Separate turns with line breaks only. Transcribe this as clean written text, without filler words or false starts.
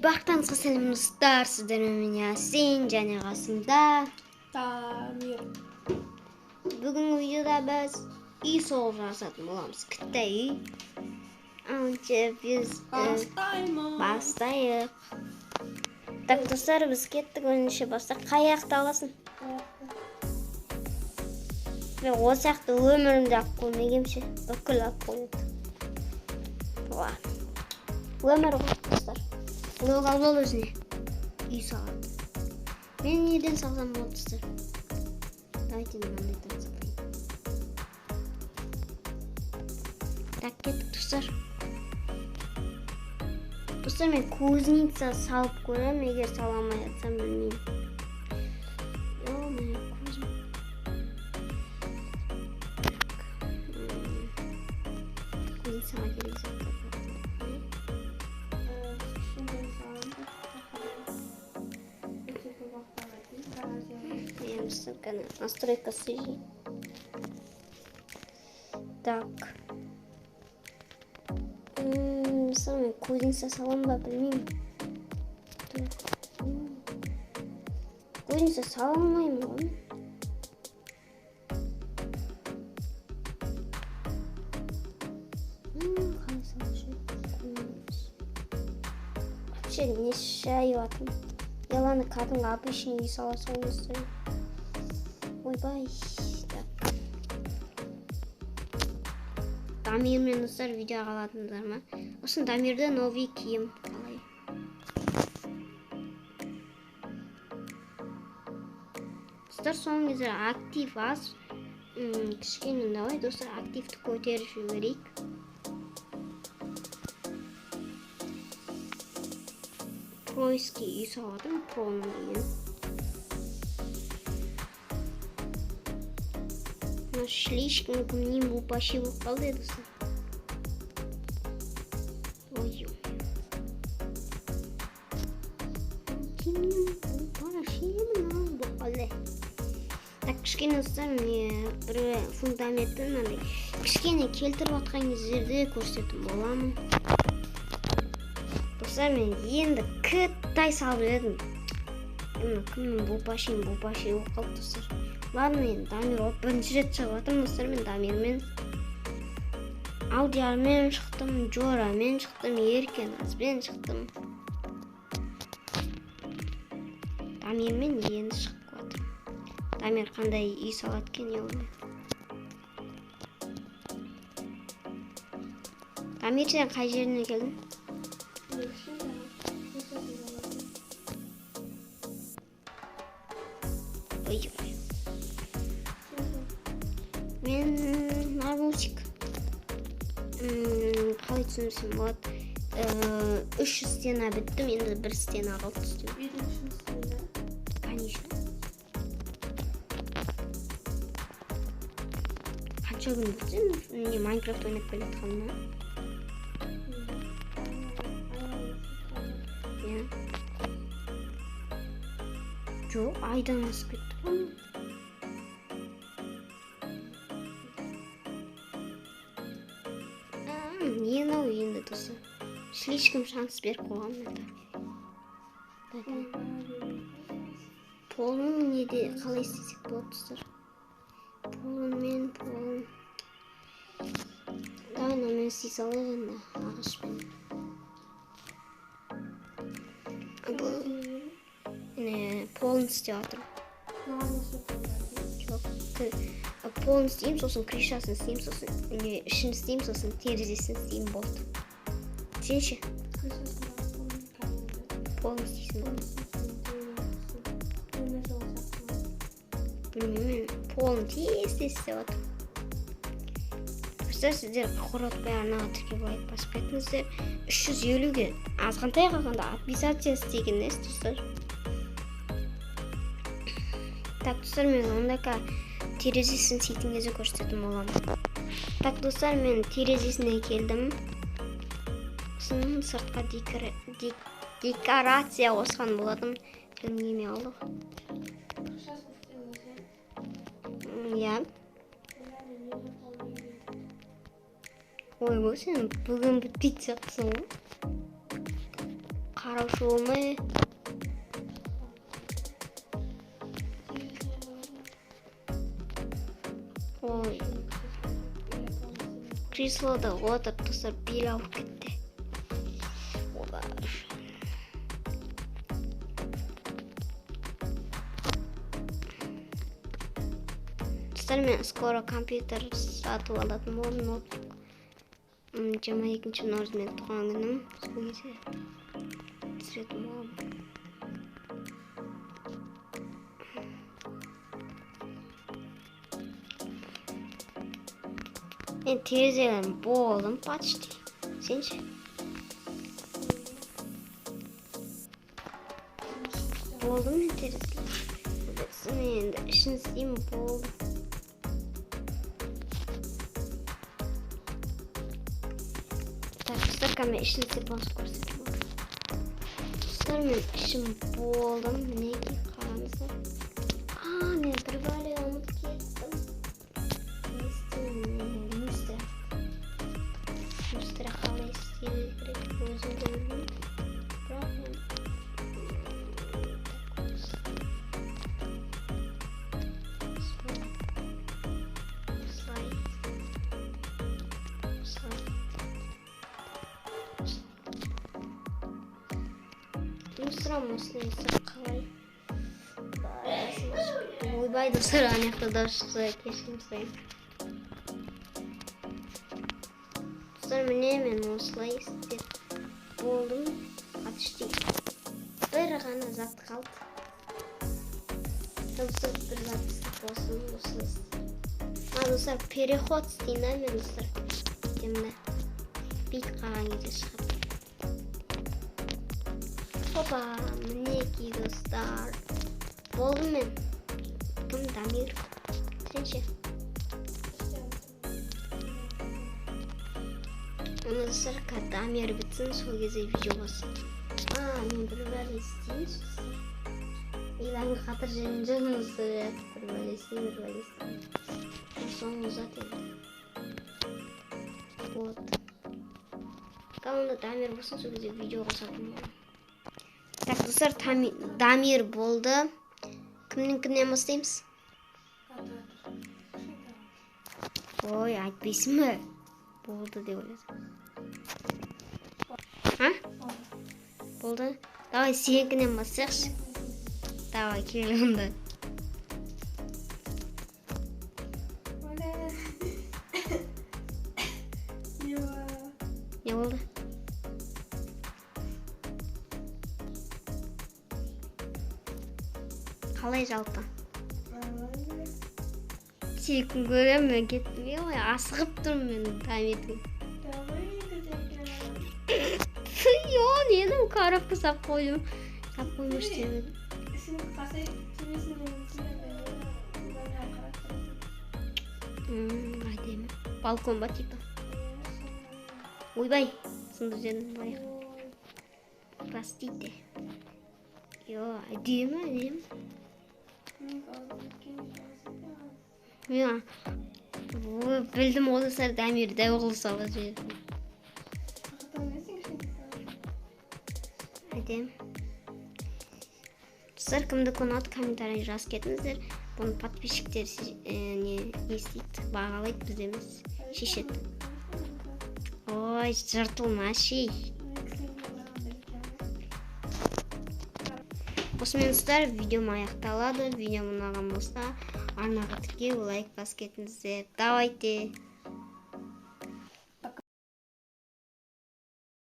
Бақтаңызға сәлем достар, сіздермен мен Ясин және қасымда
Дамир.
Бүгінгі видеода біз үй соғып жасатын боламыз. Кітті үй. Анче біз бастайық. Так достар, біз кеттік, önce бастық. Қай аяқты аласың? Мен осы аяқты өмірімде алып көрмегенше бүкіл алып қойды. Өмір ғой достар. Бұл қалбал өзіне үй салады. Мен неден салсам болды достар? Давайте мынандай салайын. Так, кеттік достар. Достар, мен кузница салып көремін, егер сала алмай жатсам білмеймін. Кузницаға керек заттар. Настройка связи. Так. Самый кузница салонба білмеймін. Кузница сала алмаймын ғой. Вообще не шайыватым. Яланы кәдімгі обычный үй сала салыңыздар. Ойбай. Так. Дамирмен достар видео қалатындар ма? Осын Дамирде новый киім қалай. Достар, соңғы кезде актив аз. Кішкене давай достар активті көтеріп жіберейік. Происки үй саладым, проның үйін. Слишком к нему почти выпадает. Ой-ой. Так, кішкене достар, мне бір фундаменттен андай кішкене келтіріп атқан кездерде көрсетіп боламын. Достар, мен енді кіттай салып едім. Кімнің бұлпашин болып қалды достар. Ладно, енді Дамир от бірінші рет шығыватым достар, мен Дамирмен Аудиармен шықтым, Жорамен шықтым, Еркеназбен шықтым. Дамирмен енді шығып қуатым. Дамир қандай үй салат екен еуіне. Дамир, сен қай жеріне келдің? Ой-ой. Мен нармусик. Қалай түсінсем болады. 3 стена біттім, енді 1 стена қалды үстіне. Конечно. Қанша күн бітсем, не Майнкрафт ойнап келетқаным ма? Жоқ, айдан асып кетті ғой. Не мынау енді достар. Слишком шанс беріп қойған енді. Полын неде қалай істесек болады достар? Полын. Давай мен істей салайық енді ағашпен. Полын істеп атырым. Жоқ, полын істеймін, сосын крышасын істеймін, сосын ішін істеймін, сосын терезесін істеймін болды. Сен ше? Полын істейсің ғой. Білмеймін, полын тез істеп атырым. Достар, сіздер қоратпай арнаға тіркеп лайк басып кетіңіздер. 350-ге азғантай қалғанда отписаться істеген ес достар. Так, достар, мен ондайқа терезесін істейтін кезде көрсететін боламын. Так, достар, мен терезесіне келдім. Сосын сыртқа декорация қосқан болатым. Неме алдық. Я. Ой, сен бүгін бітпейді сияқтысың ғой. караушы болмай. Ой. Креслода отырып достар бел ауырып кетті. Достар, мен скоро компьютер сатып алатын боламын, ноутбук. 22 наурыз менің туған күнім. Сол кезде түсіретін боламын. Мен терезелерім болдым почти. Сен ше? Болдым мен терезелерім. Мен енді ішін істеймін, болдым. Так, мен ішін істеп басып көрсетіп болдым. Достар, мен ішім болдым. Мінеки қараңыздар. Мен бір бәле ұмытып кеттім. Не істеймін? Люстра қалай істеу керек, өзім де білмеймін. Бірақ мен сұрамын осыны естіп қалай. Ойбай, достар, анаяқта дауыс шықса кешірім сұраймын. Достар, міне мен осылай істеп болдым. Почти бір ғана зат қалды. Достар, бір зат істеп болсын, осылай істеп. Достар, переход істейін, мен достар. Демді бит қалған кезде шығады. Опа, мінеки достар. Болдым мен. Кім Дамир? Сенше? Оны достар, Дамир бітсін, сол кезде видео бассын. Мен бір бәле істейін. Илаңы қатыр жерін жоғын достар. Бір бәле істейін. Соңғы зат енді. Вот. Қалында Дамир болсын, сол кезде видео қосатын болам. Так, достар, Дамир болды. Кімнен бастаймыз? Ой, айтпайсың ба? Болды деп ойладым. Болды? Давай, сенікінен бастайықшы. Давай, кел онда. Не болды? Қалай жалпы? Секін көрем, мен кеттім, асығып тұрмын мен Дамирдің. Ненің коробка сап қойдым. Сап қоймыш демедім. Әдемі. Балкон ба типа? Ойбай, сынды жерін баяқ. Простите. Әдемі. Білдім, ол достар, Дамир дәу қылы сала жерді. Әдем. Достар, кімді ұнады, комментарий жазып кетіңіздер. Бұны подписчиктер не істейді, бағалайды, біз емес, шешеді. Ой, жыртылмас шей. Осымен достар, видеом аяқталады. Видеом ұнаған болса, арнаға тіркеу, лайк басып кетіңіздер. Давайте.